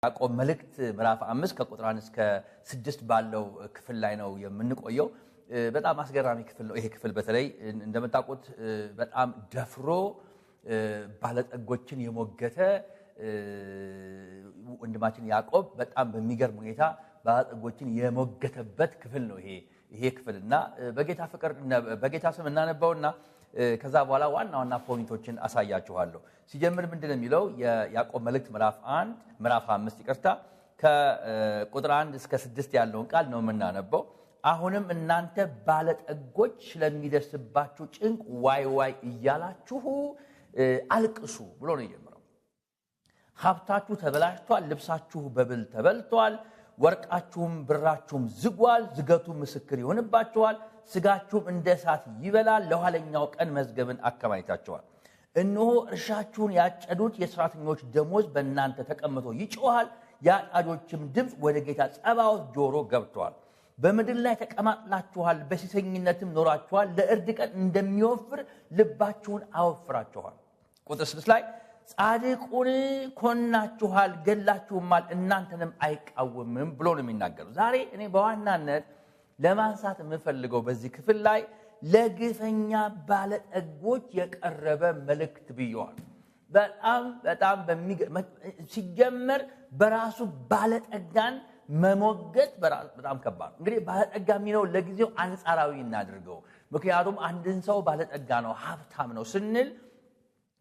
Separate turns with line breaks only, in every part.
ያዕቆብ መልእክት ምዕራፍ 5 ከቁጥር 1 እስከ 6 ባለው ክፍል ላይ ነው የምንቆየው። በጣም አስገራሚ ክፍል ነው ይሄ ክፍል። በተለይ እንደምታውቁት በጣም ደፍሮ ባለጠጎችን የሞገተ ወንድማችን ያዕቆብ በጣም በሚገርም ሁኔታ ባለጠጎችን የሞገተበት ክፍል ነው ይሄ ክፍልና በጌታ ፍቅር በጌታ ስም እናነበውና ከዛ በኋላ ዋና ፖይንቶችን አሳያችኋለሁ። ሲጀምር ምንድነው የሚለው የያዕቆብ መልእክት ምዕራፍ 5 ይቅርታ ከቁጥር 1 እስከ 6 ያለውን ቃል ነው የምናነበው። አሁንም እናንተ ባለጠጎች ስለሚደርስባችሁ ጭንቅ ዋይ እያላችሁ አልቅሱ ብሎ ነው የጀመረው። ሀብታችሁ ተበላሽቷል፣ ልብሳችሁ በብል ተበልቷል፣ ወርቃችሁም ብራችሁም ዝጓል፣ ዝገቱ ምስክር ይሆንባችኋል፣ ስጋችሁም እንደ እሳት ይበላል፣ ለኋለኛው ቀን መዝገብን አከማችታችኋል። እነሆ እርሻችሁን ያጨዱት የሥራተኞች ደሞዝ በእናንተ ተቀምጦ ይጮሃል፣ የአጫጆችም ድምፅ ወደ ጌታ ጸባዖት ጆሮ ገብቷል። በምድር ላይ ተቀማጥላችኋል፣ በሴሰኝነትም ኖራችኋል፣ ለእርድ ቀን እንደሚወፍር ልባችሁን አወፍራችኋል። ቁጥር 6 ላይ ጻድቁን ኮናችኋል፣ ገላችሁማል፣ እናንተንም አይቃወምም ብሎ ነው የሚናገረው። ዛሬ እኔ በዋናነት ለማንሳት የምፈልገው በዚህ ክፍል ላይ ለግፈኛ ባለጠጎች የቀረበ መልእክት ብየዋል። በጣም ሲጀመር በራሱ ባለጠጋን መሞገት በጣም ከባድ ነው። እንግዲህ ባለጠጋ የሚለው ለጊዜው አንጻራዊ እናድርገው። ምክንያቱም አንድን ሰው ባለጠጋ ነው ሀብታም ነው ስንል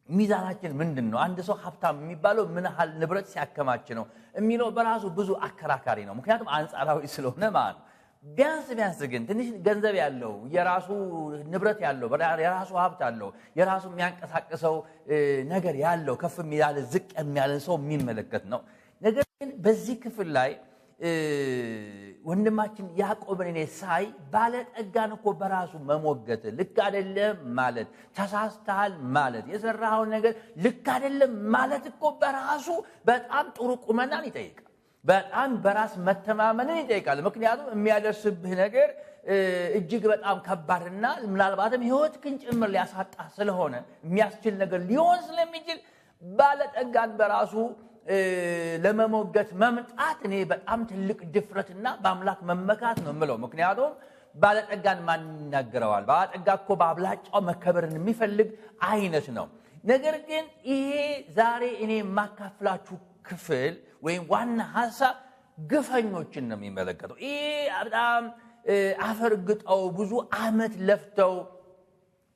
ሚዛናችን ምንድን ነው? አንድ ሰው ሀብታም የሚባለው ምን ያህል ንብረት ሲያከማች ነው የሚለው በራሱ ብዙ አከራካሪ ነው። ምክንያቱም አንጻራዊ ስለሆነ ማለት ነው። ቢያንስ ግን ትንሽ ገንዘብ ያለው የራሱ ንብረት ያለው የራሱ ሀብት አለው የራሱ የሚያንቀሳቅሰው ነገር ያለው ከፍ ያለ ዝቅ የሚያለ ሰው የሚመለከት ነው። ነገር ግን በዚህ ክፍል ላይ ወንድማችን ያዕቆብን እኔ ሳይ ባለጠጋን እኮ በራሱ መሞገት ልክ አይደለም ማለት፣ ተሳስተሃል ማለት፣ የሰራኸው ነገር ልክ አይደለም ማለት እኮ በራሱ በጣም ጥሩ ቁመናን ይጠይቃል። በጣም በራስ መተማመንን ይጠይቃል። ምክንያቱም የሚያደርስብህ ነገር እጅግ በጣም ከባድና ምናልባትም ሕይወትህን ጭምር ሊያሳጣ ስለሆነ የሚያስችል ነገር ሊሆን ስለሚችል ባለጠጋን በራሱ ለመሞገት መምጣት እኔ በጣም ትልቅ ድፍረትና በአምላክ መመካት ነው የምለው። ምክንያቱም ባለጠጋን ማን ይናገረዋል? ባለጠጋ እኮ በአብላጫው መከበርን የሚፈልግ አይነት ነው። ነገር ግን ይሄ ዛሬ እኔ የማካፍላችሁ ክፍል ወይም ዋና ሐሳብ ግፈኞችን ነው የሚመለከተው። ይሄ በጣም አፈርግጠው ብዙ ዓመት ለፍተው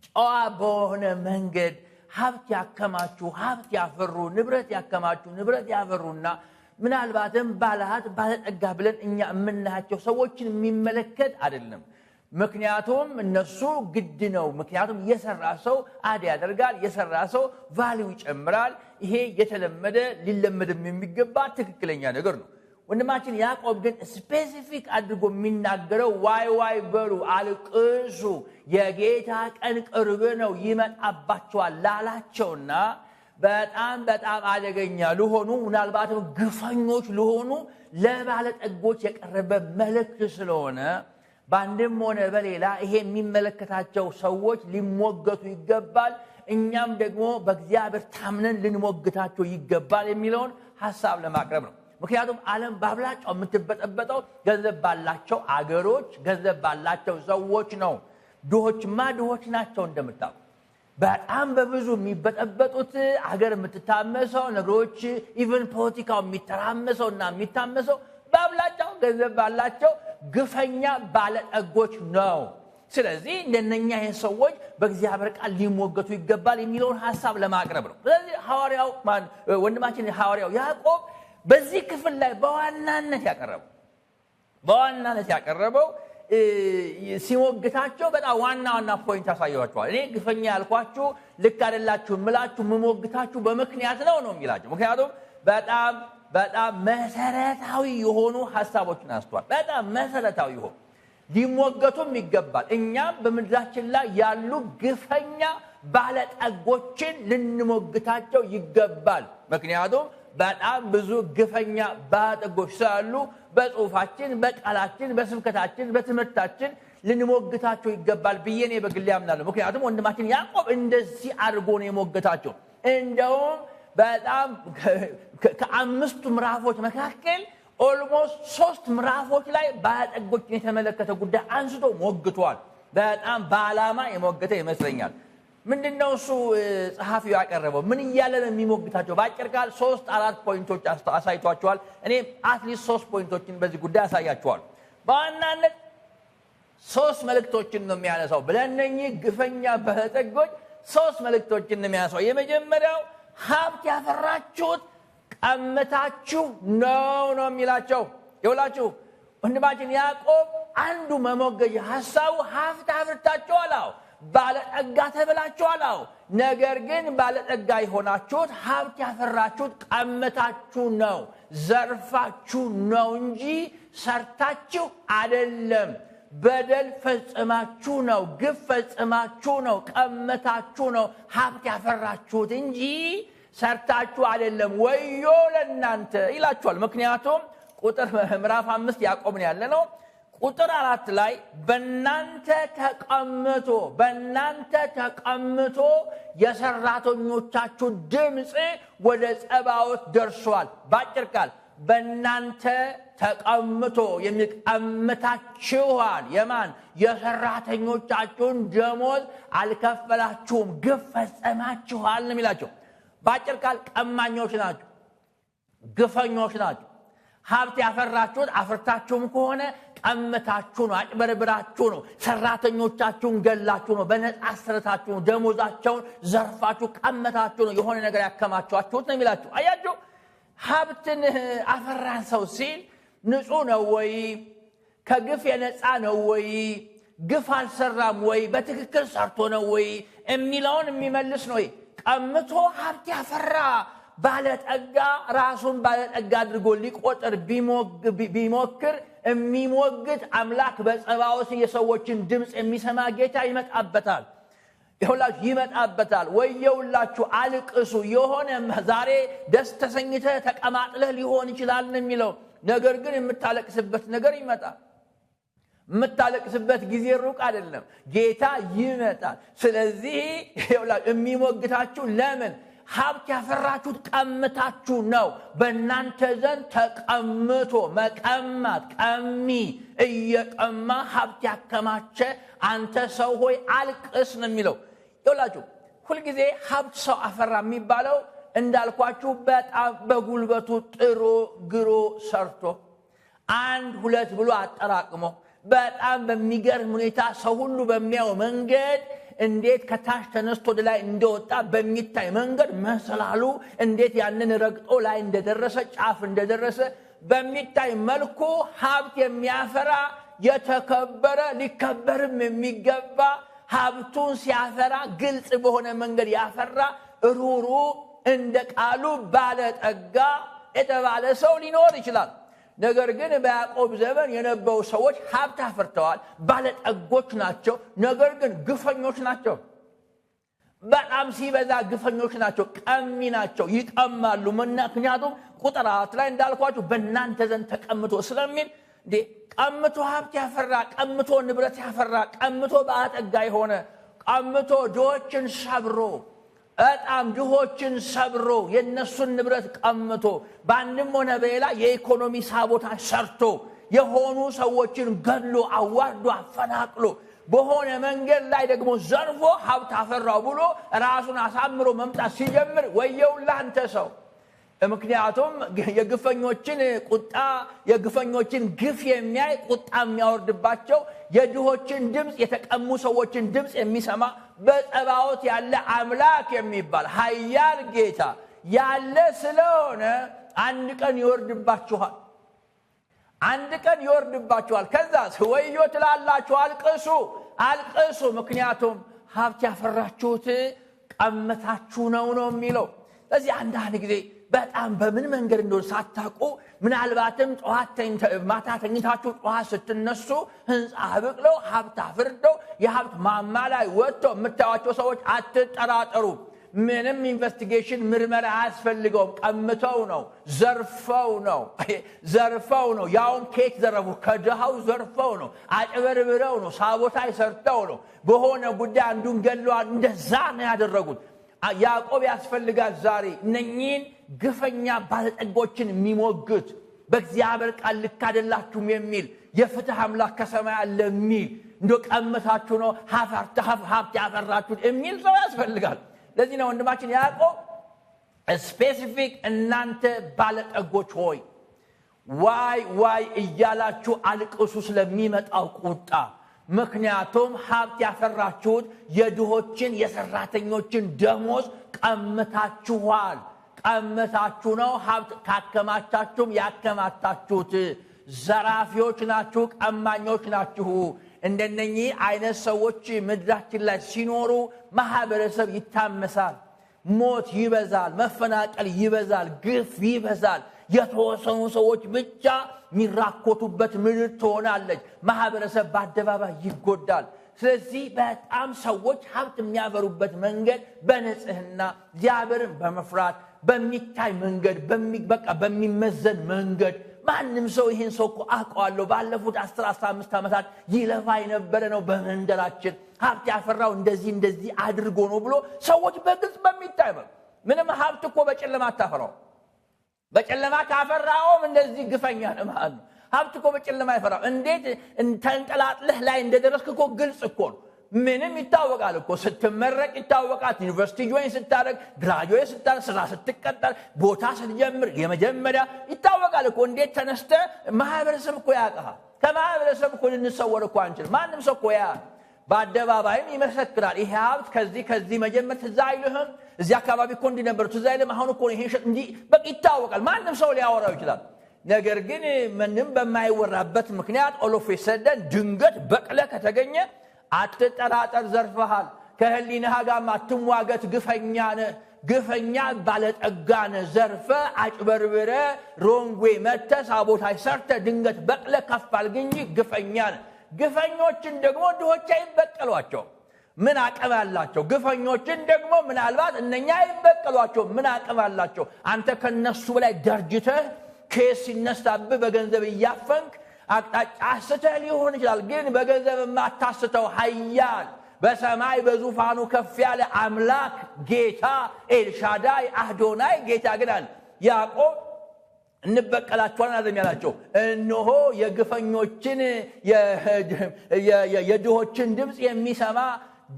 ጨዋ በሆነ መንገድ ሀብት ያከማቹ ሀብት ያፈሩ ንብረት ያከማቹ ንብረት ያፈሩና ምናልባትም ባለጠጋ ብለን እኛ የምናያቸው ሰዎችን የሚመለከት አይደለም። ምክንያቱም እነሱ ግድ ነው። ምክንያቱም የሰራ ሰው አድ ያደርጋል፣ የሰራ ሰው ቫልዩ ይጨምራል። ይሄ የተለመደ ሊለመድም የሚገባ ትክክለኛ ነገር ነው። ወንድማችን ያዕቆብ ግን ስፔሲፊክ አድርጎ የሚናገረው ዋይ በሉ አልቅሱ፣ የጌታ ቀን ቅርብ ነው ይመጣባቸዋል ላላቸውና በጣም አደገኛ ለሆኑ ምናልባትም ግፈኞች ለሆኑ ለባለጠጎች የቀረበ መልእክት ስለሆነ በአንድም ሆነ በሌላ ይሄ የሚመለከታቸው ሰዎች ሊሞገቱ ይገባል። እኛም ደግሞ በእግዚአብሔር ታምነን ልንሞግታቸው ይገባል የሚለውን ሐሳብ ለማቅረብ ነው። ምክንያቱም ዓለም በአብላጫው የምትበጠበጠው ገንዘብ ባላቸው አገሮች ገንዘብ ባላቸው ሰዎች ነው። ድሆች ናቸው። እንደምታውቁ በጣም በብዙ የሚበጠበጡት አገር የምትታመሰው ነገሮች ኢቨን ፖለቲካው የሚተራመሰውና የሚታመሰው በአብላጫው ገንዘብ ባላቸው ግፈኛ ባለጠጎች ነው። ስለዚህ እንደነኛ ይሄን ሰዎች በእግዚአብሔር ቃል ሊሞገቱ ይገባል የሚለውን ሐሳብ ለማቅረብ ነው። ስለዚህ ወንድማችን ሐዋርያው ያዕቆብ በዚህ ክፍል ላይ በዋናነት ያቀረበው ሲሞግታቸው በጣም ዋና ፖይንት ያሳያቸዋል። እኔ ግፈኛ ያልኳችሁ ልክ አይደላችሁ ምላችሁ መሞግታችሁ በምክንያት ነው የሚላቸው። ምክንያቱም በጣም መሰረታዊ የሆኑ ሐሳቦችን አስተዋል። በጣም መሰረታዊ የሆኑ ሊሞገቱም ይገባል። እኛም በምድራችን ላይ ያሉ ግፈኛ ባለጠጎችን ልንሞግታቸው ይገባል። ምክንያቱም በጣም ብዙ ግፈኛ ባለጠጎች ስላሉ በጽሁፋችን፣ በቃላችን፣ በስብከታችን፣ በትምህርታችን ልንሞግታቸው ይገባል ብዬ እኔ በግሌ አምናለሁ። ምክንያቱም ወንድማችን ያዕቆብ እንደዚህ አድርጎ ነው የሞገታቸው። እንደውም በጣም ከአምስቱ ምዕራፎች መካከል ኦልሞስት 3 ምዕራፎች ላይ ባለጠጎችን የተመለከተ ጉዳይ አንስቶ ሞግቷል። በጣም በዓላማ የሞገተ ይመስለኛል። ምንድነው እሱ ጸሐፊው ያቀረበው? ምን እያለ ነው የሚሞግታቸው? ባጭር ቃል 3-4 ፖይንቶች አሳይቷቸዋል። እኔ አትሊስት 3 ፖይንቶችን በዚህ ጉዳይ አሳያቸዋል። በዋናነት 3 መልእክቶችን ነው የሚያነሳው። ለእነኚህ ግፈኛ ባለጠጎች 3 መልእክቶችን ነው የሚያነሳው። የመጀመሪያው ሀብት ያፈራችሁት ቀምታችሁ ነው የሚላቸው። ይኸውላችሁ ወንድማችን ያዕቆብ አንዱ መሞገጃ ሐሳቡ ሀብት አፍርታችኋል፣ ባለጠጋ ተብላችኋል። ነገር ግን ባለጠጋ የሆናችሁት ሀብት ያፈራችሁት ቀምታችሁ ነው፣ ዘርፋችሁ ነው እንጂ ሰርታችሁ አይደለም። በደል ፈጽማችሁ ነው፣ ግፍ ፈጽማችሁ ነው፣ ቀምታችሁ ነው ሀብት ያፈራችሁት እንጂ ሰርታችሁ አይደለም። ወዮ ለእናንተ ይላችኋል። ምክንያቱም ቁጥር ምዕራፍ 5 ያዕቆብ ነው ያለነው። ቁጥር 4 ላይ በእናንተ ተቀምጦ የሰራተኞቻችሁ ድምፅ ወደ ጸባዖት ደርሷል። ባጭር ቃል በእናንተ ተቀምጦ የሚቀምታችኋል። የማን? የሰራተኞቻችሁን ደሞዝ አልከፈላችሁም፣ ግፍ ፈጸማችኋል ነው የሚላቸው። ባጭር ቃል ቀማኞች ናቸው፣ ግፈኞች ናቸው። ሀብት ያፈራችሁት አፍርታችሁም ከሆነ ቀምታችሁ ነው፣ አጭበርብራችሁ ነው፣ ሰራተኞቻችሁን ገላችሁ ነው፣ በነፃ አስረታችሁ ነው፣ ደሞዛቸውን ዘርፋችሁ ቀምታችሁ ነው የሆነ ነገር ያከማችኋችሁት ነው የሚላችሁ። አያችሁ፣ ሀብትን አፈራን ሰው ሲል ንጹህ ነው ወይ? ከግፍ የነፃ ነው ወይ? ግፍ አልሰራም ወይ? በትክክል ሰርቶ ነው ወይ የሚለውን የሚመልስ ነው። ቀምቶ ሀብት ያፈራ ባለጠጋ ራሱን ባለጠጋ አድርጎ ሊቆጥር ቢሞክር የሚሞግት አምላክ በጸባዖት የሰዎችን ድምፅ የሚሰማ ጌታ ይመጣበታል። ይመጣበታል። ወየውላችሁ፣ አልቅሱ። የሆነ ዛሬ ደስ ተሰኝተህ ተቀማጥለህ ሊሆን ይችላል የሚለው ነገር ግን የምታለቅስበት ነገር ይመጣል። የምታለቅስበት ጊዜ ሩቅ አይደለም፣ ጌታ ይመጣል። ስለዚህ የሚሞግታችሁ ለምን? ሀብት ያፈራችሁት ቀምታችሁ ነው። በእናንተ ዘንድ ተቀምቶ መቀማት፣ ቀሚ እየቀማ ሀብት ያከማቸ አንተ ሰው ሆይ አልቅስ ነው የሚለው። ይኸውላችሁ ሁልጊዜ ሀብት ሰው አፈራ የሚባለው እንዳልኳችሁ በጣም በጉልበቱ ጥሮ ግሮ ሰርቶ 1-2 ብሎ አጠራቅሞ በጣም በሚገርም ሁኔታ ሰው ሁሉ በሚያው መንገድ እንዴት ከታች ተነስቶ ላይ እንደወጣ በሚታይ መንገድ መሰላሉ እንዴት ያንን ረግጦ ላይ እንደደረሰ ጫፍ እንደደረሰ በሚታይ መልኩ ሀብት የሚያፈራ የተከበረ ሊከበርም የሚገባ ሀብቱን ሲያፈራ ግልጽ በሆነ መንገድ ያፈራ ሩሩ እንደ ቃሉ ባለጠጋ የተባለ ሰው ሊኖር ይችላል። ነገር ግን በያዕቆብ ዘመን የነበሩ ሰዎች ሀብት አፍርተዋል፣ ባለጠጎች ናቸው። ነገር ግን ግፈኞች ናቸው። በጣም ሲበዛ ግፈኞች ናቸው፣ ቀሚ ናቸው፣ ይቀማሉ። ምክንያቱም ቁጥር 4 ላይ እንዳልኳችሁ በእናንተ ዘንድ ተቀምጦ ስለሚል ቀምቶ ሀብት ያፈራ፣ ቀምቶ ንብረት ያፈራ፣ ቀምቶ ባለጠጋ የሆነ ቀምቶ ድሆችን ሰብሮ በጣም ድሆችን ሰብሮ የነሱን ንብረት ቀምቶ በአንድም ሆነ በሌላ የኢኮኖሚ ሳቦታጅ ሰርቶ የሆኑ ሰዎችን ገድሎ አዋርዶ አፈናቅሎ በሆነ መንገድ ላይ ደግሞ ዘርፎ ሀብት አፈራው ብሎ ራሱን አሳምሮ መምጣት ሲጀምር ወየውልህ አንተ ሰው። ምክንያቱም የግፈኞችን ቁጣ የግፈኞችን ግፍ የሚያይ ቁጣ የሚያወርድባቸው የድሆችን ድምፅ የተቀሙ ሰዎችን ድምፅ የሚሰማ በጸባዖት ያለ አምላክ የሚባል ኃያል ጌታ ያለ ስለሆነ አንድ ቀን ይወርድባችኋል። አንድ ቀን ይወርድባችኋል። ከዛስ ወዮ ትላላችሁ፣ አልቅሱ። ምክንያቱም ሀብት ያፈራችሁት ቀምታችሁ ነው የሚለው። ስለዚህ አንዳንድ ጊዜ በጣም በምን መንገድ እንደሆነ ሳታውቁ ምናልባትም ማታ ተኝታችሁ ጠዋት ስትነሱ ህንፃ ብቅለው ሀብት አፍርተው የሀብት ማማ ላይ ወጥተው የምታዩዋቸው ሰዎች አትጠራጠሩ። ምንም ኢንቨስቲጌሽን ምርመራ አያስፈልገውም። ቀምተው ነው፣ ዘርፈው ነው። ያውም ኬክ ዘረፉ፣ ከድሃው ዘርፈው ነው፣ አጭበርብረው ነው፣ ሳቦታጅ ሰርተው ነው፣ በሆነ ጉዳይ አንዱን ገለዋል። እንደዛ ነው ያደረጉት። ያዕቆብ ያስፈልጋል ዛሬ እነኚህን ግፈኛ ባለጠጎችን የሚሞግት በእግዚአብሔር ቃል ልክ አይደላችሁም የሚል የፍትህ አምላክ ከሰማይ አለ የሚል እንዶ ቀምታችሁ ነው ሀብት ያፈራችሁት የሚል ሰው ያስፈልጋል። ለዚህ ነው ወንድማችን ያዕቆብ ስፔሲፊክ እናንተ ባለጠጎች ሆይ ዋይ እያላችሁ አልቅሱ ስለሚመጣው ቁጣ። ምክንያቱም ሀብት ያፈራችሁት የድሆችን የሰራተኞችን ደሞዝ ቀምታችኋል። ቀምታችሁ ነው ሀብት ካከማቻችሁም ያከማታችሁት። ዘራፊዎች ናችሁ፣ ቀማኞች ናችሁ። እንደነኚህ አይነት ሰዎች ምድራችን ላይ ሲኖሩ ማህበረሰብ ይታመሳል፣ ሞት ይበዛል፣ መፈናቀል ይበዛል፣ ግፍ ይበዛል። የተወሰኑ ሰዎች ብቻ ሚራኮቱበት ምድር ትሆናለች። ማህበረሰብ በአደባባይ ይጎዳል። ስለዚህ በጣም ሰዎች ሀብት የሚያፈሩበት መንገድ በንጽህና እግዚአብሔርን በመፍራት በሚታይ መንገድ በሚመዘን መንገድ ማንም ሰው ይሄን ሰው እኮ አውቀዋለሁ ባለፉት 10-15 ዓመታት ይለፋ የነበረ ነው በመንደራችን ሀብት ያፈራው እንደዚህ አድርጎ ነው ብሎ ሰዎች በግልጽ በሚታይ ምንም ሀብት እኮ በጨለማ አታፈራው። በጨለማ ካፈራውም እንደዚህ ግፈኛ ነው ማለት ነው። ሀብት እኮ በጨለማ አይፈራው። እንዴት ተንቀላጥለህ ላይ እንደደረስክ እኮ ግልጽ እኮ ነው። ምንም ይታወቃል እኮ ስትመረቅ ይታወቃል። ዩኒቨርሲቲ ጆይን ስታደርግ ግራጁዌት ስታደርግ ስራ ስትቀጠር ቦታ ስትጀምር የመጀመሪያ ይታወቃል እኮ። እንዴት ተነስተ ማህበረሰብ እኮ ያውቃል። ከማህበረሰብ እኮ ልንሰወር እኮ አንችል። ማንም ሰው እኮ በአደባባይም ይመሰክራል። ይሄ ሀብት ከዚህ መጀመር ትዝ አይልህም? እዚህ አካባቢ እኮ እንዲህ ነበር ትዝ አይልህም? አሁን እኮ ይሄ እንጂ በቃ ይታወቃል። ማንም ሰው ሊያወራው ይችላል። ነገር ግን ምንም በማይወራበት ምክንያት ኦሎፌሰደን ድንገት በቅለ ከተገኘ አትጠራጠር፣ ዘርፈሃል። ከህሊናህ ጋር አትሟገት። ግፈኛ ባለጠጋ ነህ። ዘርፈ አጭበርብረ ሮንግዌ መተ ሳቦታይ ሰርተ ድንገት በቅለ ከፋል እንጂ ግፈኛ ነህ። ግፈኞችን ደግሞ ድሆች አይበቀሏቸው። ምን አቅም አላቸው? ግፈኞችን ደግሞ ምናልባት እነኛ አይበቀሏቸው። ምን አቅም አላቸው? አንተ ከነሱ ላይ ደርጅተህ ኬስ ሲነሳብህ በገንዘብ እያፈንክ አቅጣጫ አስተህ ሊሆን ይችላል። ግን በገንዘብ የማታስተው ኃያል በሰማይ በዙፋኑ ከፍ ያለ አምላክ ጌታ ኤልሻዳይ አዶናይ ጌታ ግን አለ ያዕቆብ እንበቀላቸዋለን አለም ያላቸው። እነሆ የግፈኞችን የድሆችን ድምፅ የሚሰማ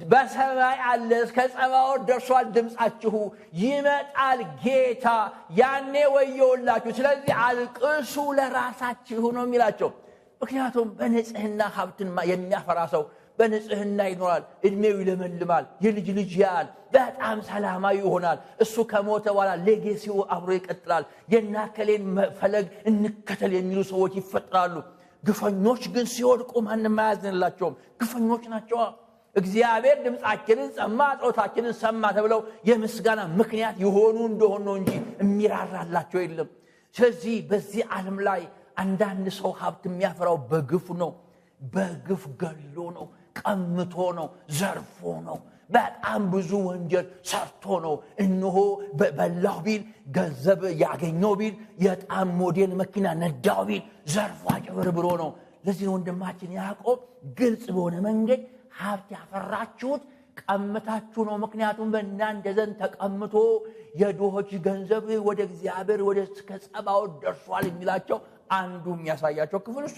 በሰማይ አለ፣ እስከ ጸባዖት ደርሷል ድምፃችሁ፣ ይመጣል ጌታ፣ ያኔ ወየውላችሁ። ስለዚህ አልቅሱ ለራሳችሁ ነው የሚላቸው። ምክንያቱም በንጽህና ሀብትን የሚያፈራ ሰው በንጽህና ይኖራል፣ እድሜው ይለመልማል፣ የልጅ ልጅ ያል፣ በጣም ሰላማዊ ይሆናል። እሱ ከሞተ በኋላ ሌጌሲው አብሮ ይቀጥላል። የናከሌን ፈለግ እንከተል የሚሉ ሰዎች ይፈጥራሉ። ግፈኞች ግን ሲወድቁ ማንም አያዝንላቸውም። ግፈኞች ናቸው። እግዚአብሔር ድምፃችንን ሰማ፣ ጸሎታችንን ሰማ ተብለው የምስጋና ምክንያት የሆኑ እንደሆነ ነው እንጂ የሚራራላቸው የለም። ስለዚህ በዚህ ዓለም ላይ አንዳንድ ሰው ሀብት የሚያፈራው በግፍ ነው። በግፍ ገሎ ነው፣ ቀምቶ ነው፣ ዘርፎ ነው፣ በጣም ብዙ ወንጀል ሰርቶ ነው። እነሆ በላው ቢል ገንዘብ ያገኘው ቢል የጣም ሞዴል መኪና ነዳው ቢል ዘርፎ አጭበርብሮ ነው። ለዚህ ወንድማችን ያዕቆብ ግልጽ በሆነ መንገድ ሀብት ያፈራችሁት ቀምታችሁ ነው። ምክንያቱም በእናንተ ዘንድ ተቀምቶ የድሆች ገንዘብ ወደ እግዚአብሔር ወደ ጸባዖት ደርሷል የሚላቸው አንዱ የሚያሳያቸው ክፍል እሱ።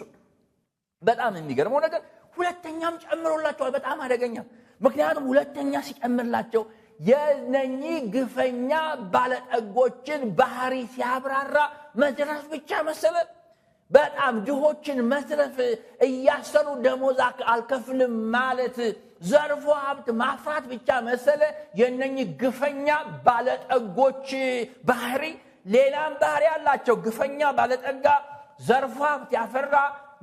በጣም የሚገርመው ነገር ሁለተኛም ጨምሮላቸዋል። በጣም አደገኛ። ምክንያቱም ሁለተኛ ሲጨምርላቸው የነኚህ ግፈኛ ባለጠጎችን ባህሪ ሲያብራራ መዝረፍ ብቻ መሰለ። በጣም ድሆችን መዝረፍ፣ እያሰሩ ደሞዝ አልከፍልም ማለት፣ ዘርፎ ሀብት ማፍራት ብቻ መሰለ የነኚህ ግፈኛ ባለጠጎች ባህሪ። ሌላም ባህሪ አላቸው። ግፈኛ ባለጠጋ ዘርፎ ሀብት ያፈራ፣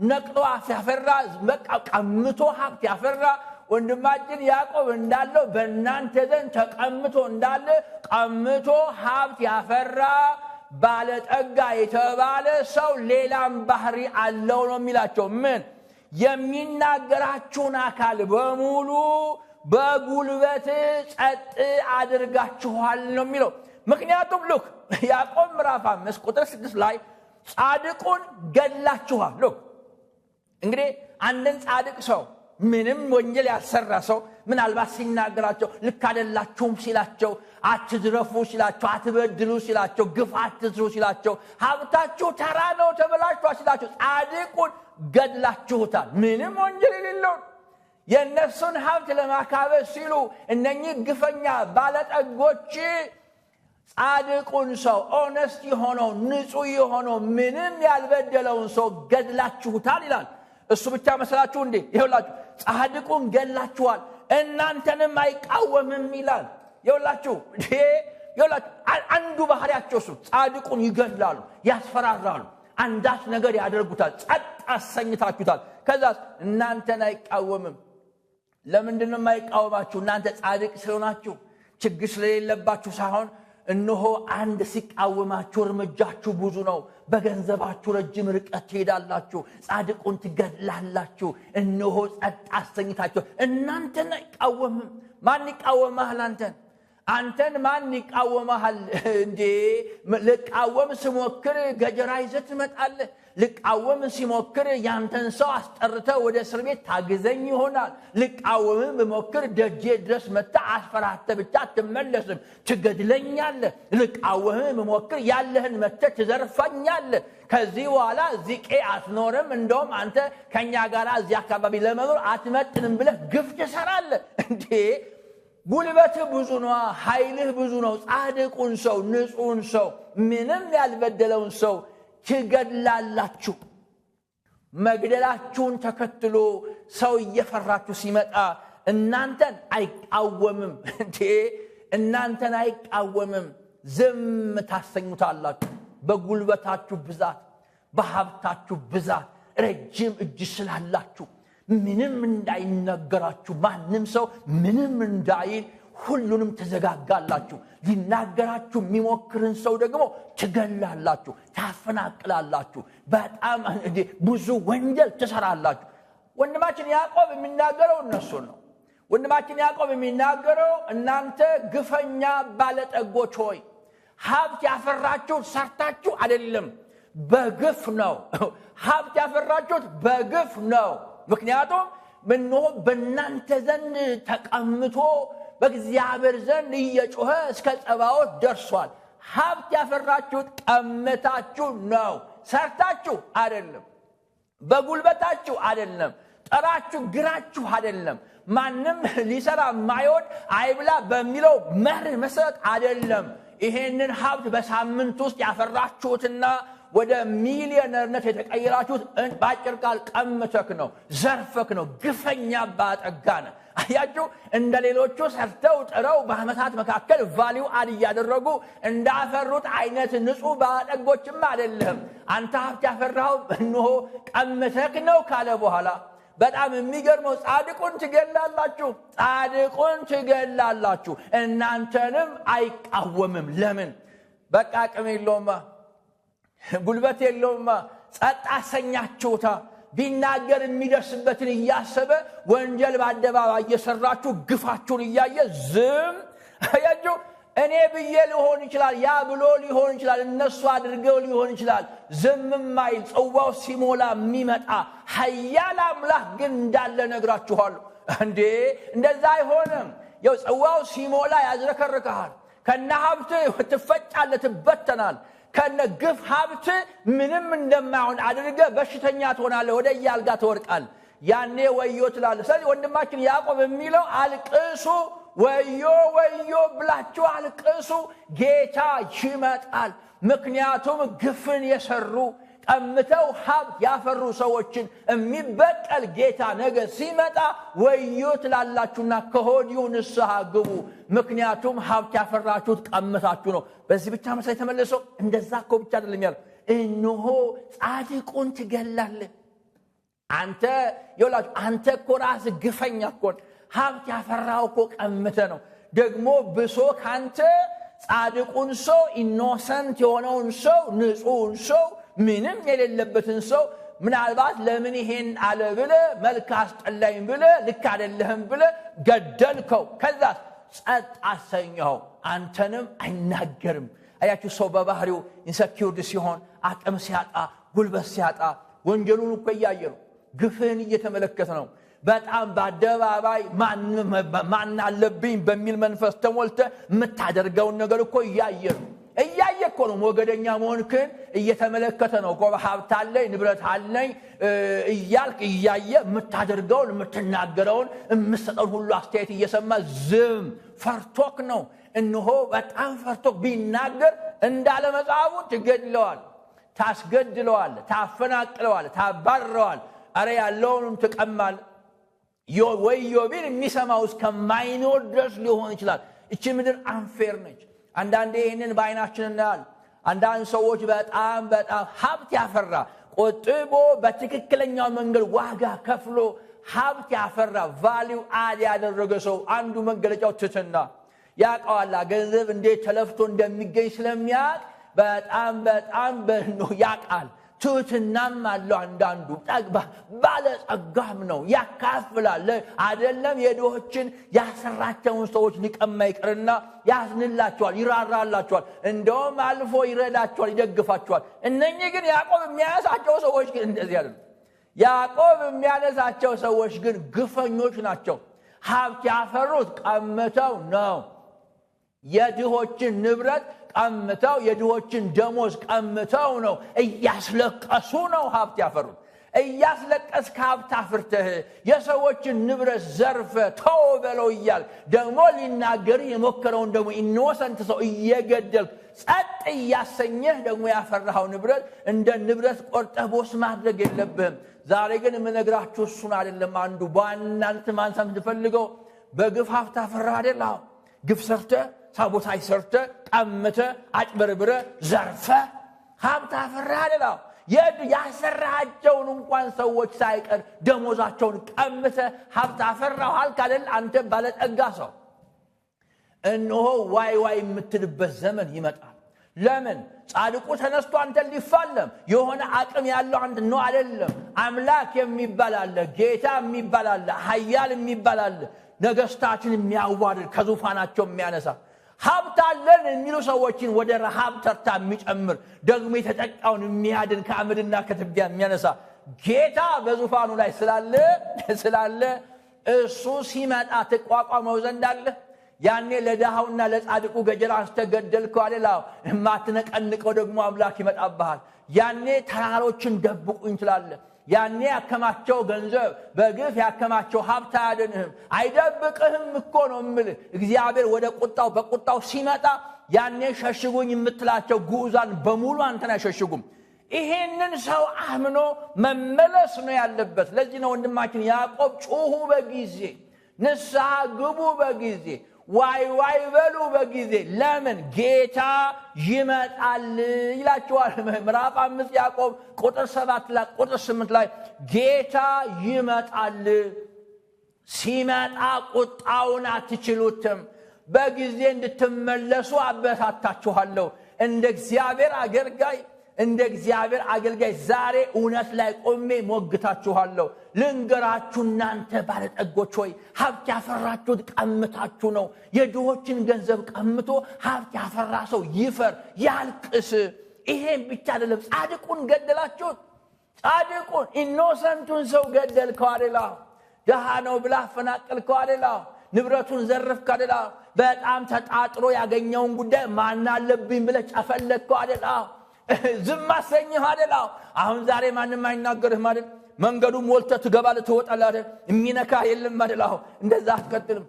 ነቅሎ ያፈራ፣ በቃ ቀምቶ ሀብት ያፈራ። ወንድማችን ያዕቆብ እንዳለው በእናንተ ዘንድ ተቀምቶ እንዳለ ቀምቶ ሀብት ያፈራ ባለጠጋ የተባለ ሰው ሌላም ባህሪ አለው ነው የሚላቸው። ምን? የሚናገራችሁን አካል በሙሉ በጉልበት ጸጥ አድርጋችኋል ነው የሚለው። ምክንያቱም ሉክ ያዕቆብ ምዕራፍ 5 ቁጥር 6 ላይ ጻድቁን ገድላችኋል። ሉክ እንግዲህ አንድን ጻድቅ ሰው ምንም ወንጀል ያልሰራ ሰው ምናልባት ሲናገራቸው ልክ አይደላችሁም ሲላቸው አትዝረፉ ሲላቸው አትበድሉ ሲላቸው ግፍ አትስሩ ሲላቸው ሀብታችሁ ተራ ነው ተበላሽቷል ሲላቸው ጻድቁን ገድላችሁታል ምንም ወንጀል የሌለው የነሱን ሀብት ለማካበስ ሲሉ እነኚህ ግፈኛ ባለጠጎች ጻድቁን ሰው ኦነስት የሆነው ንጹህ የሆነው ምንም ያልበደለውን ሰው ገድላችሁታል ይላል እሱ ብቻ መስላችሁ እንዴ ይኸውላችሁ ጻድቁን ገድላችኋል እናንተንም አይቃወምም ይላል ይኸውላችሁ አንዱ ባህሪያቸው እሱ ጻድቁን ይገድላሉ ያስፈራራሉ አንዳች ነገር ያደርጉታል ጸጥ አሰኝታችሁታል ከዛስ እናንተን አይቃወምም ለምንድነው የማይቃወማችሁ እናንተ ጻድቅ ስለሆናችሁ ችግር ስለሌለባችሁ ሳይሆን እነሆ አንድ ሲቃወማችሁ እርምጃችሁ ብዙ ነው በገንዘባችሁ ረጅም ርቀት ትሄዳላችሁ ጻድቁን ትገድላላችሁ እነሆ ጸጥ አሰኝታችሁ እናንተን አይቃወምም ማን ይቃወማል አንተን ማን ይቃወማል እንዴ ለቃወም ሲሞክር ገጀራ ይዘት ትመጣለህ ለቃወም ሲሞክር ያንተን ሰው አስጠርተ ወደ እስር ቤት ታግዘኝ ይሆናል ለቃወም በሞክር ደጄ ድረስ መጣ አስፈራተ ብቻ ትመለስም ትገድለኛለህ ለቃወም በሞክር ያለህን መተ ትዘርፈኛለህ ከዚህ በኋላ ዚቄ አትኖርም እንደውም አንተ ከኛ ጋር እዚህ አካባቢ ለመኖር አትመጥንም ብለህ ግፍ ትሰራለህ እንዴ ጉልበት ብዙ ነው ኃይልህ ብዙ ነው ጻድቁን ሰው ንጹህን ሰው ምንም ያልበደለውን ሰው ትገድላላችሁ መግደላችሁን ተከትሎ ሰው እየፈራችሁ ሲመጣ እናንተን አይቃወምም እንዴ እናንተን አይቃወምም ዝም ታሰኙታላችሁ በጉልበታችሁ ብዛት በሀብታችሁ ብዛት ረጅም እጅ ስላላችሁ ምንም እንዳይነገራችሁ ማንም ሰው ምንም እንዳይል ሁሉንም ተዘጋጋላችሁ ሊናገራችሁ የሚሞክርን ሰው ደግሞ ትገላላችሁ ታፈናቅላላችሁ በጣም ብዙ ወንጀል ትሰራላችሁ ወንድማችን ያዕቆብ የሚናገረው እነሱን ነው ወንድማችን ያዕቆብ የሚናገረው እናንተ ግፈኛ ባለጠጎች ሆይ ሀብት ያፈራችሁት ሰርታችሁ አይደለም በግፍ ነው ሀብት ያፈራችሁት በግፍ ነው ምክንያቱም ምንሆ በእናንተ ዘንድ ተቀምጦ በእግዚአብሔር ዘንድ እየጮኸ እስከ ጸባዖት ደርሷል ሀብት ያፈራችሁት ቀምታችሁ ነው ሰርታችሁ አይደለም በጉልበታችሁ አይደለም ጠራችሁ ግራችሁ አይደለም ማንም ሊሰራ ማይወድ አይብላ በሚለው መርህ መሰረት አይደለም ይሄንን ሀብት በሳምንት ውስጥ ያፈራችሁትና ወደ ሚሊዮነርነት የተቀየራችሁት ባጭር ቃል ቀምተክ ነው ዘርፈክ ነው ግፈኛ ባጠጋነ አያችሁ እንደሌሎቹ ሰርተው ጥረው በአመታት መካከል ቫልዩ አድ ያደረጉ እንዳፈሩት አይነት ንጹህ ባጠጎችም አይደለም አንተ ሀብት ያፈራው እንሆ ቀምተክ ነው ካለ በኋላ በጣም የሚገርመው ጻድቁን ትገላላችሁ እናንተንም አይቃወምም ለምን በቃ አቅም የለውም ጉልበት የለውም ጸጥ አሰኛችሁታ ቢናገር የሚደርስበትን እያሰበ ወንጀል በአደባባይ እየሰራችሁ ግፋችሁን እያየ ዝም አያችሁ እኔ ብዬ ሊሆን ይችላል ያ ብሎ ሊሆን ይችላል እነሱ አድርገው ሊሆን ይችላል ዝም ማይል ጽዋው ሲሞላ የሚመጣ ኃያል አምላክ ግን እንዳለ ነግራችኋለሁ እንዴ እንደዛ አይሆንም ያው ጽዋው ሲሞላ ያዝረከርከሃል ከነ ሀብት ትፈጫለህ ትበተናል ከነ ግፍ ሀብት ምንም እንደማይሆን አድርገ በሽተኛ ትሆናለህ ወደ ያልጋ ተወርቃል ያኔ ወዮ ትላለህ ስለዚህ ወንድማችን ያዕቆብ የሚለው አልቅሱ ወዮ ብላችሁ አልቅሱ ጌታ ይመጣል ምክንያቱም ግፍን የሰሩ ቀምተው ሀብት ያፈሩ ሰዎችን የሚበቀል ጌታ ነገ ሲመጣ ወዮ ትላላችሁና ከሆዲው ንስሐ ግቡ ምክንያቱም ሀብት ያፈራችሁት ቀምታችሁ ነው በዚህ ብቻ መሳይ ተመለሰው እንደዛ እኮ ብቻ አይደለም ያለው እነሆ ጻድቁን ትገላለህ አንተ እኮ ራስ ግፈኛ እኮ ሀብት ያፈራው እኮ ቀምተ ነው ደግሞ ብሶ ካንተ ጻድቁን ሰው ኢኖሰንት የሆነውን ሰው ንጹህን ሰው ምንም የሌለበትን ሰው ምናልባት ለምን ይሄን አለ ብለ መልካ አስጠላኝ ብለ ልክ አይደለህም ብለ ገደልከው ከዛ ጸጥ አሰኘው አንተንም አይናገርም አያችሁ ሰው በባህሪው ኢንሰኪውርድ ሲሆን አቅም ሲያጣ ጉልበት ሲያጣ ወንጀሉን እኮ ያያየው ግፍን እየተመለከተ ነው በጣም በአደባባይ ማን አለብኝ በሚል መንፈስ ተሞልተ የምታደርገውን ነገር እኮ እያየ እኮ ነው ሞገደኛ መሆንክን እየተመለከተ ነው እኮ ሀብት አለኝ ንብረት አለኝ እያልክ እያየ የምታደርገውን የምትናገረውን የምትሰጠውን ሁሉ አስተያየት እየሰማ ዝም ፈርቶክ ነው እንሆ በጣም ፈርቶክ ቢናገር እንዳለ መጽሐፉ ትገድለዋል ታስገድለዋል ታፈናቅለዋል ታባረዋል አረ ያለውንም ተቀማል ዮቢን የሚሰማው እስከማይኖር ድረስ ሊሆን ይችላል እቺ ምድር አንፌር ነች አንዳንዴ ይሄንን ባይናችን እናያለን አንዳንድ ሰዎች በጣም ሀብት ያፈራ ቆጥቦ በትክክለኛው መንገድ ዋጋ ከፍሎ ሀብት ያፈራ ቫልዩ አድ ያደረገ ሰው አንዱ መገለጫው ትህትና ያውቃል ገንዘብ እንዴት ተለፍቶ እንደሚገኝ ስለሚያውቅ በጣም ያውቃል ትህትናም አለው አንዳንዱ ባለ ጸጋም ነው ያካፍላል አይደለም የድሆችን ያሰራቸውን ሰዎች ሊቀማ ይቅርና ያዝንላቸዋል ይራራላቸዋል እንደውም አልፎ ይረዳቸዋል ይደግፋቸዋል እነኚህ ግን ያዕቆብ የሚያነሳቸው ሰዎች ግን እንደዚህ አይደለም ያዕቆብ የሚያነሳቸው ሰዎች ግን ግፈኞች ናቸው ሀብት ያፈሩት ቀምተው ነው የድሆችን ንብረት ቀምተው የድሆችን ደሞዝ ቀምተው ነው እያስለቀሱ ነው ሀብት ያፈሩት እያስለቀስክ ሀብት አፍርተህ የሰዎችን ንብረት ዘርፈ ተወበለው ይያል ደግሞ ሊናገር የሞከረውን ደግሞ ኢኖሰንት ሰው እየገደልክ ጸጥ እያሰኘህ ደግሞ ያፈራው ንብረት እንደ ንብረት ቆርጠህ ቦስ ማድረግ የለብህም ዛሬ ግን የምነግራችሁ እሱን አይደለም አንዱ በዋናነት ማንሳት እንፈልገው በግፍ ሀብት አፈራህ አይደል ግፍ ሰርተህ ሳቦታይ ሰርተ ቀምተ አጭበርብረ ዘርፈ ሀብት አፈራህ አይደል ያሰራሃቸውን እንኳን ሰዎች ሳይቀር ደሞዛቸውን ቀምተ ሀብት አፈራው አልክ አይደል አንተ ባለጠጋ ሰው እነሆ ዋይ የምትልበት ዘመን ይመጣል ለምን ጻድቁ ተነስቶ አንተን ሊፋለም የሆነ አቅም ያለው አንተ ነው አይደለም አምላክ የሚባል አለ ጌታ የሚባል አለ ኃያል የሚባል አለ ነገስታትን የሚያዋርድ ከዙፋናቸው የሚያነሳ ሀብት አለን የሚሉ ሰዎችን ወደ ረሃብ ተርታ የሚጨምር ደግሞ የተጠቃውን የሚያድን ከአመድና ከትቢያ የሚያነሳ ጌታ በዙፋኑ ላይ ስላለ እሱ ሲመጣ ተቋቋመው ዘንድ አለ ያኔ ለደሃውና ለጻድቁ ገጀራ አስተገደልከው አይደል ማትነቀንቀው ደግሞ አምላክ ይመጣብሃል ያኔ ተራሮችን ደብቁኝ ትላለህ ያኔ ያከማቸው ገንዘብ በግፍ ያከማቸው ሀብት አያድንህም አይደብቅህም እኮ ነው የምልህ እግዚአብሔር ወደ በቁጣው ሲመጣ ያኔ ሸሽጉኝ የምትላቸው ጉዛን በሙሉ አንተን አይሸሽጉም ይሄንን ሰው አምኖ መመለስ ነው ያለበት ለዚህ ነው ወንድማችን ያዕቆብ ጩሁ በጊዜ ንስሐ ግቡ በጊዜ ዋይ በሉ በጊዜ ለምን ጌታ ይመጣል ይላችኋል ምዕራፍ 5 ያዕቆብ ቁጥር 7 ላይ ቁጥር 8 ላይ ጌታ ይመጣል ሲመጣ ቁጣውን አትችሉትም በጊዜ እንድትመለሱ አበረታታችኋለሁ እንደ እግዚአብሔር አገልጋይ ዛሬ እውነት ላይ ቆሜ ሞግታችኋለሁ ልንገራችሁ እናንተ ባለጠጎች ሆይ ሀብት ያፈራችሁት ቀምታችሁ ነው የድሆችን ገንዘብ ቀምቶ ሀብት ያፈራ ሰው ይፈር ያልቅስ ይሄን ብቻ አይደለም ጻድቁን ገደላችሁት ጻድቁን ኢኖሰንቱን ሰው ገደልከው አይደል ደሃ ነው ብላ አፈናቀልከው አይደል ንብረቱን ዘረፍከው አይደል በጣም ተጣጥሮ ያገኘውን ጉዳይ ማን አለብኝ ብለህ ጨፈለከው አይደል ዝም አሰኝህ አይደል አሁን ዛሬ ማንንም አይናገርህ ማለት መንገዱ ሞልተ ትገባለህ ትወጣለህ አይደል የሚነካ የለም አይደል እንደዛ አትቀጥልም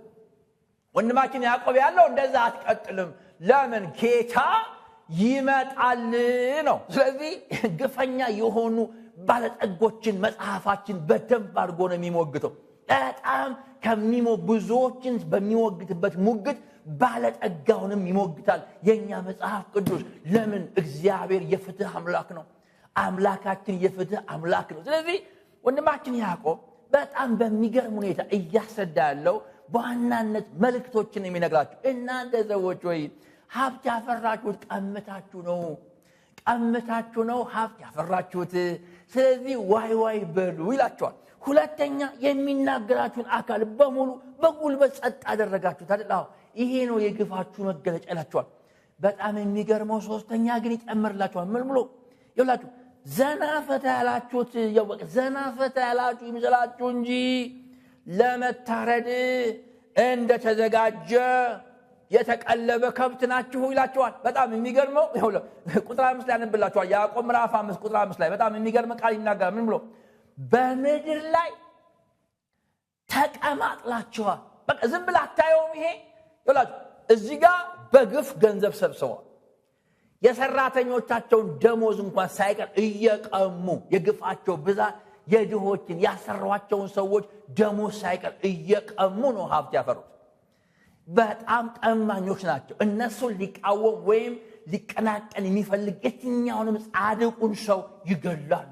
ወንድማችን ያዕቆብ ያለው እንደዛ አትቀጥልም ለምን ጌታ ይመጣል ነው ስለዚህ ግፈኛ የሆኑ ባለጠጎችን መጽሐፋችን በደንብ አድርጎ ነው የሚሞግተው በጣም ብዙዎችን በሚሞግትበት ሙግት ባለጠጋውንም ይሞግታል የኛ መጽሐፍ ቅዱስ ለምን እግዚአብሔር የፍትህ አምላክ ነው አምላካችን የፍትህ አምላክ ነው ስለዚህ ወንድማችን ያዕቆብ በጣም በሚገርም ሁኔታ እያሰዳ ያለው በዋናነት መልእክቶችን የሚነግራችሁ እናንተ ሰዎች ወይ ሀብት ያፈራችሁት ቀምታችሁ ነው ሀብት ያፈራችሁት ስለዚህ ዋይ በሉ ይላችኋል ሁለተኛ የሚናገራችሁን አካል በሙሉ በጉልበት ጸጥ አደረጋችሁት አይደል ይሄ ነው የግፋችሁ መገለጫ ይላችኋል በጣም የሚገርመው ሶስተኛ ግን ይጨምርላችኋል ምን ብሎ ይላችሁ ዘናፈታ ያላችሁ ይመስላችሁ እንጂ ለመታረድ እንደተዘጋጀ የተቀለበ ከብት ናችሁ ይላችኋል። በጣም የሚገርመው ቁጥር 5 ላይ ያነብላችኋል። ያዕቆብ ምዕራፍ 5 ቁጥር 5 ላይ በጣም የሚገርም ቃል ይናገራል። ምን ብሎ? በምድር ላይ ተቀማጥላችኋል። በቃ ዝም ብለህ አታየውም። ይሄ ይላችሁ እዚህ ጋር በግፍ ገንዘብ ሰብስበዋል። የሰራተኞቻቸውን ደሞዝ እንኳን ሳይቀር እየቀሙ የግፋቸው ብዛት የድሆችን ያሰሯቸውን ሰዎች ደሞዝ ሳይቀር እየቀሙ ነው ሀብት ያፈሩት። በጣም ቀማኞች ናቸው። እነሱን ሊቃወም ወይም ሊቀናቀን የሚፈልግ የትኛውንም ጻድቁን ሰው ይገላሉ።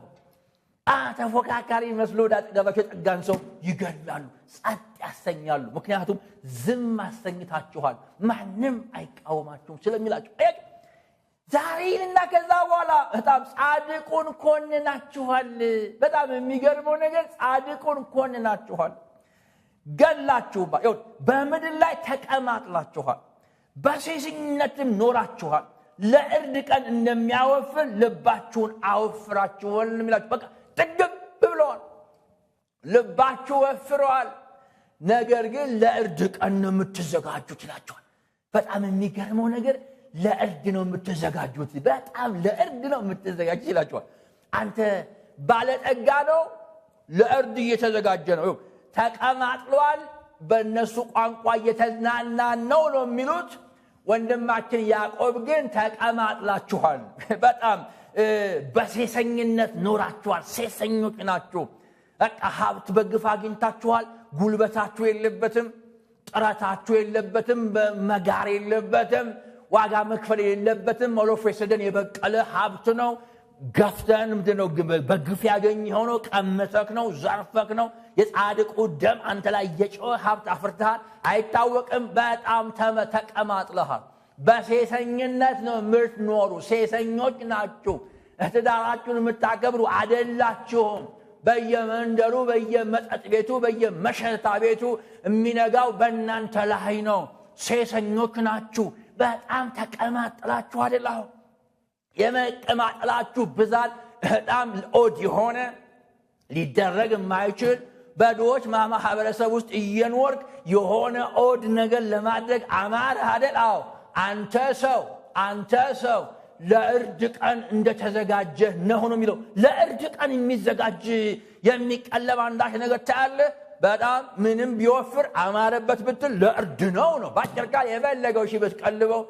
ተፎካካሪ መስሎ ዳጥጋባቸው የጠጋን ሰው ይገላሉ፣ ጸጥ ያሰኛሉ። ምክንያቱም ዝም አሰኝታችኋል፣ ማንም አይቃወማችሁም ስለሚላቸው። ዛሬና ከዛ በኋላ በጣም ጻድቁን ኮንናችኋል። በጣም የሚገርመው ነገር ጻድቁን ኮንናችኋል፣ ገላችሁባ። በምድር ላይ ተቀማጥላችኋል፣ በሴሰኝነትም ኖራችኋል። ለእርድ ቀን እንደሚያወፍር ልባችሁን አወፍራችኋል የሚላችሁ። በቃ ጥግብ ብለዋል፣ ልባችሁ ወፍረዋል። ነገር ግን ለእርድ ቀን ነው የምትዘጋጁት ይላችኋል። በጣም የሚገርመው ነገር ለእርድ ነው የምትዘጋጁት፣ በጣም ለእርድ ነው የምትዘጋጁት ይላችኋል። አንተ ባለጠጋ ነው፣ ለእርድ እየተዘጋጀ ነው። ተቀማጥሏል። በእነሱ ቋንቋ እየተዝናና ነው የሚሉት። ወንድማችን ያዕቆብ ግን ተቀማጥላችኋል፣ በጣም በሴሰኝነት ኖራችኋል፣ ሴሰኞች ናችሁ። በቃ ሀብት በግፍ አግኝታችኋል። ጉልበታችሁ የለበትም፣ ጥረታችሁ የለበትም፣ መጋር የለበትም፣ ዋጋ መክፈል የለበትም። ሞሎፍ የሰደን የበቀለ ሀብት ነው። ገፍተን ምንድነው በግፍ ያገኘው ነው፣ ቀምተክ ነው፣ ዘርፈክ ነው። የጻድቁ ደም አንተ ላይ እየጮኸ ሀብት አፍርተሃል፣ አይታወቅም። በጣም ተቀማጥለሃል። በሴሰኝነት ነው የምትኖሩ፣ ሴሰኞች ናችሁ። ትዳራችሁን የምታከብሩ አይደላችሁም። በየመንደሩ በየመጠጥ ቤቱ በየመሸታ ቤቱ የሚነጋው በእናንተ ላይ ነው። ሴሰኞች ናችሁ። በጣም ተቀማጥላችሁ አይደላሁ። የመቀማጥላችሁ ብዛት በጣም ኦድ የሆነ ሊደረግ የማይችል በድሆች ማህበረሰብ ውስጥ እየኖርክ የሆነ ኦድ ነገር ለማድረግ አማረ አይደል? አዎ አንተ ሰው ለእርድ ቀን እንደተዘጋጀ ነው የሚለው። ለእርድ ቀን የሚዘጋጅ የሚቀለብ አንዳች ነገር ታያለ። በጣም ምንም ቢወፍር አማረበት ብትል ለእርድ ነው። ባጭር ቃል የፈለገው ሺህ ብትቀልበው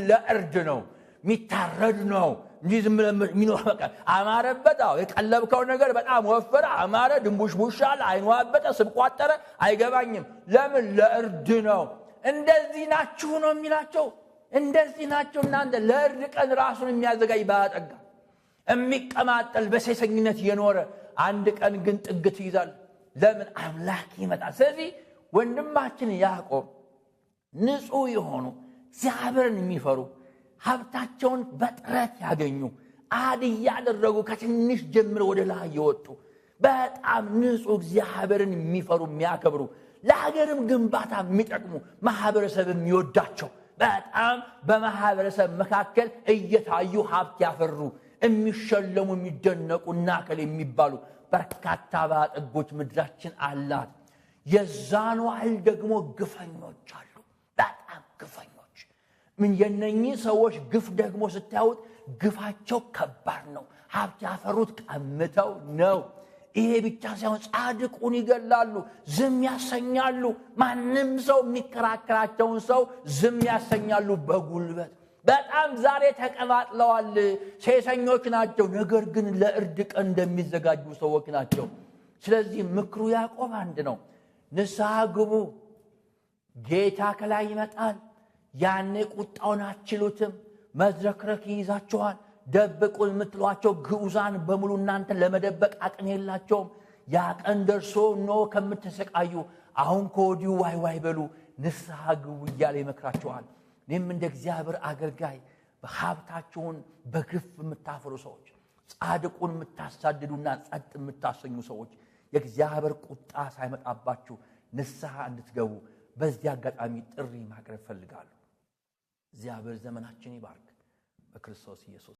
ለእርድ ነው፣ የሚታረድ ነው እንጂ ዝም ብለህ የሚኖር በቃ አማረበት። አዎ የቀለብከው ነገር በጣም ወፈረ፣ አማረ፣ ድንቡሽቡሻል፣ አይኗበጠ፣ ስብቋጠረ፣ አይገባኝም። ለምን? ለእርድ ነው። እንደዚህ ናችሁ ነው የሚላቸው። እንደዚህ ናቸው እናንተ። ለእርድ ቀን ራሱን የሚያዘጋጅ ባለጠጋ፣ የሚቀማጠል በሴሰኝነት የኖረ አንድ ቀን ግን ጥግ ትይዛል። ለምን? አምላክ ይመጣል። ስለዚህ ወንድማችን ያዕቆብ ንጹህ የሆኑ እግዚአብሔርን የሚፈሩ ሀብታቸውን በጥረት ያገኙ አድ ያደረጉ ከትንሽ ጀምሮ ወደ ላይ የወጡ በጣም ንጹህ እግዚአብሔርን የሚፈሩ የሚያከብሩ ለሀገርም ግንባታ የሚጠቅሙ ማህበረሰብ የሚወዳቸው በጣም በማህበረሰብ መካከል እየታዩ ሀብት ያፈሩ የሚሸለሙ የሚደነቁ ናከል የሚባሉ በርካታ ባለጠጎች ምድራችን አላት። የዛኑ ያህል ደግሞ ግፈኞች አሉ፣ በጣም ግፈኞች። ምን የነኚህ ሰዎች ግፍ ደግሞ ስታዩት ግፋቸው ከባድ ነው። ሀብት ያፈሩት ቀምተው ነው። ይሄ ብቻ ሳይሆን ጻድቁን ይገላሉ፣ ዝም ያሰኛሉ። ማንም ሰው የሚከራከራቸውን ሰው ዝም ያሰኛሉ በጉልበት። በጣም ዛሬ ተቀማጥለዋል፣ ሴሰኞች ናቸው። ነገር ግን ለእርድ ቀን እንደሚዘጋጁ ሰዎች ናቸው። ስለዚህ ምክሩ ያዕቆብ አንድ ነው፣ ንስሐ ግቡ። ጌታ ከላይ ይመጣል። ያኔ ቁጣውን አትችሉትም፣ መዝረክረክ ይይዛችኋል። ደብቁን የምትሏቸው ግዑዛን በሙሉ እናንተ ለመደበቅ አቅም የላቸውም። ያ ቀን ደርሶ ነው ከምትሰቃዩ አሁን ከወዲሁ ዋይ ዋይ በሉ፣ ንስሐ ግቡ እያለ ይመክራችኋል። እኔም እንደ እግዚአብሔር አገልጋይ በሀብታችሁን በግፍ የምታፈሩ ሰዎች፣ ጻድቁን የምታሳድዱና ጸጥ የምታሰኙ ሰዎች የእግዚአብሔር ቁጣ ሳይመጣባችሁ ንስሐ እንድትገቡ በዚህ አጋጣሚ ጥሪ ማቅረብ ፈልጋለሁ። እግዚአብሔር ዘመናችን ይባርክ። በክርስቶስ ኢየሱስ